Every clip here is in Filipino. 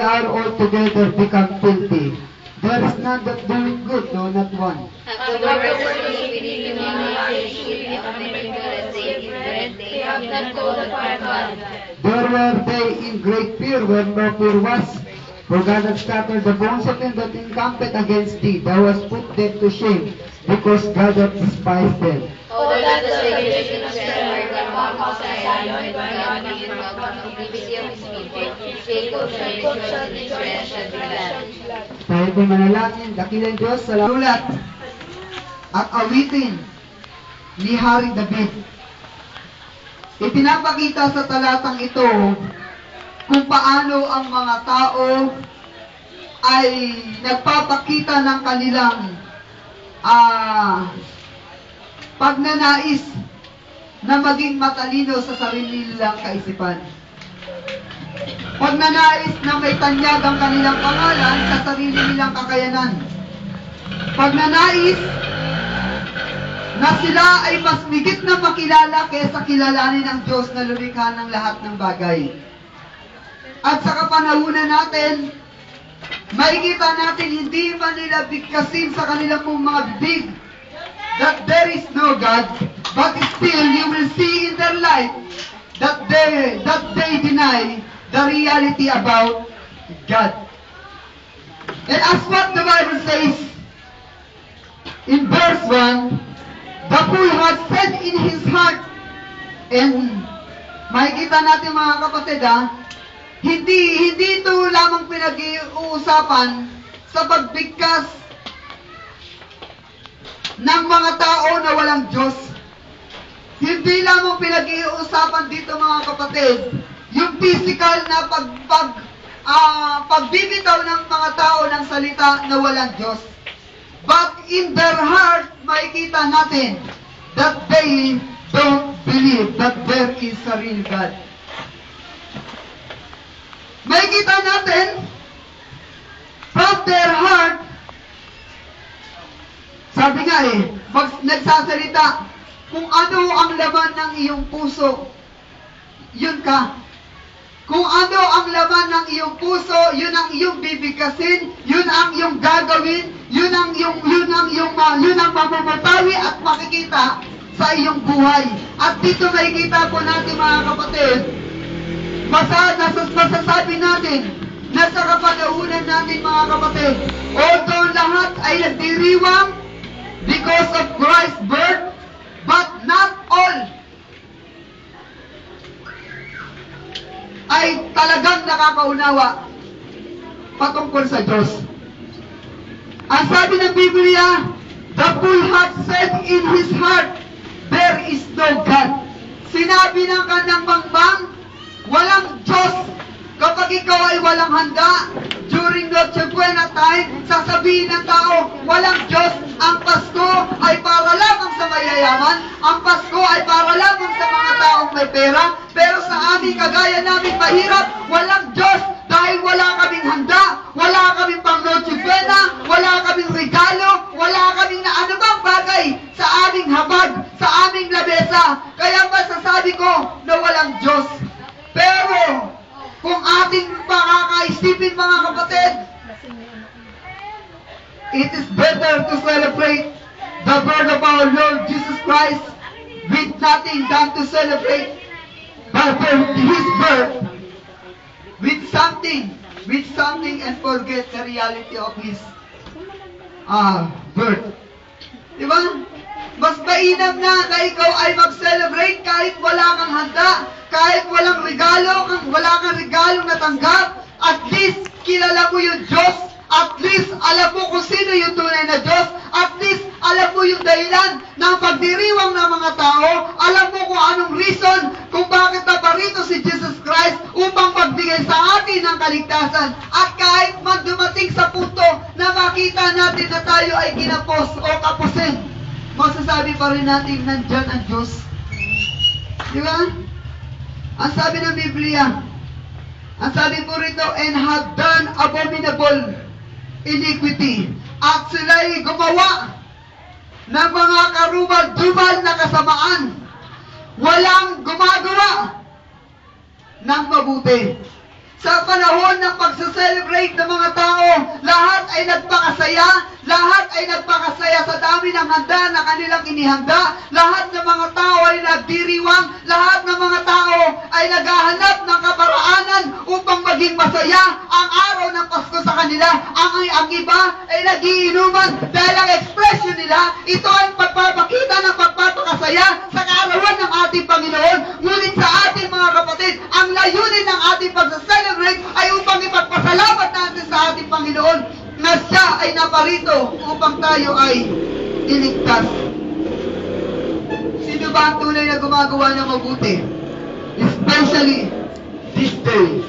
are altogether become filthy. There is none that doeth good, no, not one. There were they in great fear when no fear was. For God hath scattered the bones of them that encamped against thee. Thou hast put them to shame, because God hath despised them. Oh, that the salvation of Israel can walk outside Zion, but God will not come to activity of His people. Jacob shall be Israel shall be glad. Tayo po'y manalangin, dakilang Diyos sa sulat at awitin ni Haring David. Ipinapakita sa talatang ito kung paano ang mga tao ay nagpapakita ng kanilang pagnanais na maging matalino sa sarili nilang kaisipan. Pagnanais na may tanyag ang kanilang pangalan sa sarili nilang kakayanan. Pagnanais na sila ay mas migit na makilala kaysa kilalanin ang Diyos na lumikha ng lahat ng bagay. At sa kapanahunan natin, makikita natin hindi man nila bigkasin sa kanilang mga bibig that there is no God, but still you will see in their life that they deny the reality about God. And as what the Bible says in verse 1, the fool has said in his heart, and makikita natin mga kapatid hindi ito lamang pinag-uusapan sa pagbigkas ng mga tao na walang Diyos. Hindi lamang pinag-uusapan dito mga kapatid, yung physical na pagbibitaw ng mga tao ng salita na walang Diyos. But in their heart, makikita natin that they don't believe that there is a real God. Makikita natin from their heart, sabi nga nagsasalita, kung ano ang laman ng iyong puso, yun ka. Kung ano ang laman ng iyong puso, yun ang iyong bibigkasin, yun ang iyong gagawin, yun ang mamamatawi at makikita sa iyong buhay. At dito makikita po natin mga kapatid, masasabi natin na sa kapanahunan natin mga kapatid, although lahat ay nagdiriwang because of Christ's birth, but not all ay talagang nakakaunawa patungkol sa Diyos. Ang sabi ng Biblia, the fool hath said in his heart, there is no God. Sinabi ng kanyang bangbang, walang Diyos. Kapag ikaw ay walang handa, during Noche Buena time, sasabihin ng tao, walang Diyos. Ang Pasko ay para lamang sa mayayaman. Ang Pasko ay para lamang sa mga taong may pera. Pero sa amin, kagaya namin mahirap, walang Diyos. Dahil wala kaming handa, wala kaming pang Noche Buena, wala kaming regalo, wala kaming na anumang bagay sa aming habag, sa aming labesa. Kaya masasabi ko na walang Diyos. Pero, kung ating pakakaisipin mga kapatid, it is better to celebrate the birth of our Lord Jesus Christ with nothing than to celebrate His birth with something and forget the reality of His birth. Diba? Mas mainam na ikaw ay mag-celebrate kahit wala kang handa, kahit wala kang regalong natanggap, at least kilala mo yung Diyos, at least alam mo kung sino yung tunay na Diyos, at least alam mo yung dahilan ng pagdiriwang ng mga tao, alam mo kung anong reason kung bakit naparito si Jesus Christ upang magbigay sa atin ng kaligtasan. At kahit man dumating sa punto na makita natin na tayo ay ginapos o kapusin, masasabi pa rin natin nandyan ang Diyos. Di ba? Ang sabi ng Biblia, ang sabi po rito, and have done abominable iniquity. At sila'y gumawa ng mga karubal-dubal na kasamaan. Walang gumagawa ng mabuti. Sa panahon ng nagpa-celebrate ng mga tao. Lahat ay nagpakasaya. Lahat ay nagpakasaya sa dami ng handa na kanilang inihanda. Lahat ng mga tao ay nagdiriwang. Lahat ng mga tao ay naghahanap ng kaparaanan upang maging masaya ang araw ng Pasko sa kanila. Ang iba ay nagiinuman dahil ang expression nila, ito ay pagpapakita ng pagpapakasaya sa kaarawan ng ating Panginoon. Ngunit sa ating mga kapatid, ang layunin ng ating pag-celebrate ay upang ipagpasalamat natin sa ating Panginoon na siya ay naparito upang tayo ay iligtas. Sino ba ang tunay na gumagawa ng mabuti? Especially this day.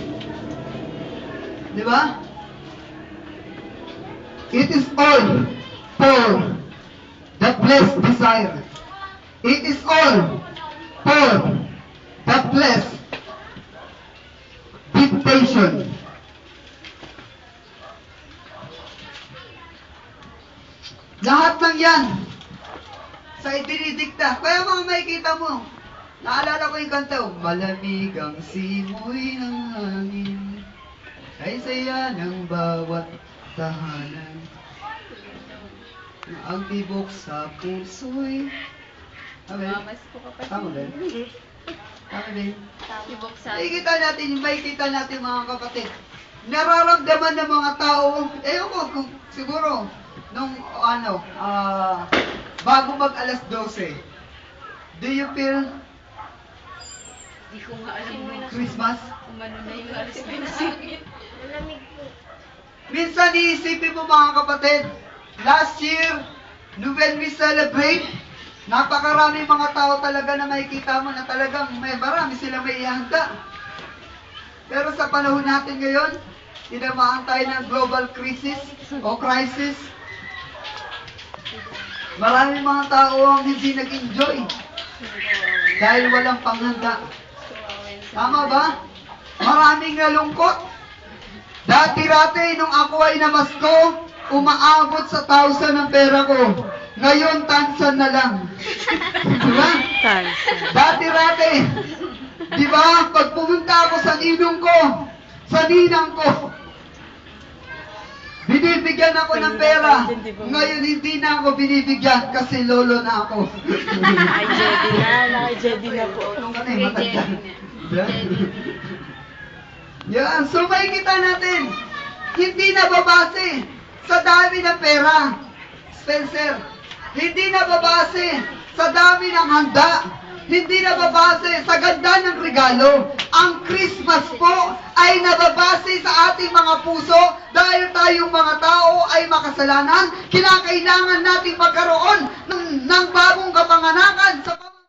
Di ba? It is all for the blessed desire. It is all for the blessed dictation. Lahat ng yan sa idinidikta. Kaya mga makikita mo, naalala ko yung kanta, malamig ang simoy ng hangin, ay saya ng bawat tahanan. Ang tibok sa puso'y... Amen? Tama ba? Tama ba? Makikita natin, makikita natin mga kapatid. Nararamdaman ng mga tao, ko, siguro, nung bago mag alas 12, do you feel Hindi ko nga alam Christmas? Umano na yung alas 12. Minsan iisipin mo mga kapatid, last year, when we celebrate, napakarami mga tao talaga na makikita mo na talagang marami silang may ihanda. Pero sa panahon natin ngayon, tinamaan tayo ng global crisis o crisis. Maraming mga tao ang hindi nag-enjoy dahil walang panghanda. Tama ba? Maraming nalungkot. Dati-rati, nung ako ay namasko, umaabot sa 1,000 ang pera ko. Ngayon, tansan na lang. Diba? Dati-rati. Diba? Pag pumunta ako sa ninong ko, sa ninang ko, binibigyan ako ng pera. Ngayon, hindi na ako binibigyan kasi lolo na ako. Naka-Jedi na po. Nung ka na eh, matanda. Yan, so makikita natin, hindi nababase sa dami ng pera, Spencer. Hindi nababase sa dami ng handa. Hindi nababase sa ganda ng regalo. Ang Christmas po ay nababase sa ating mga puso dahil tayong mga tao ay makasalanan. Kinakailangan nating magkaroon ng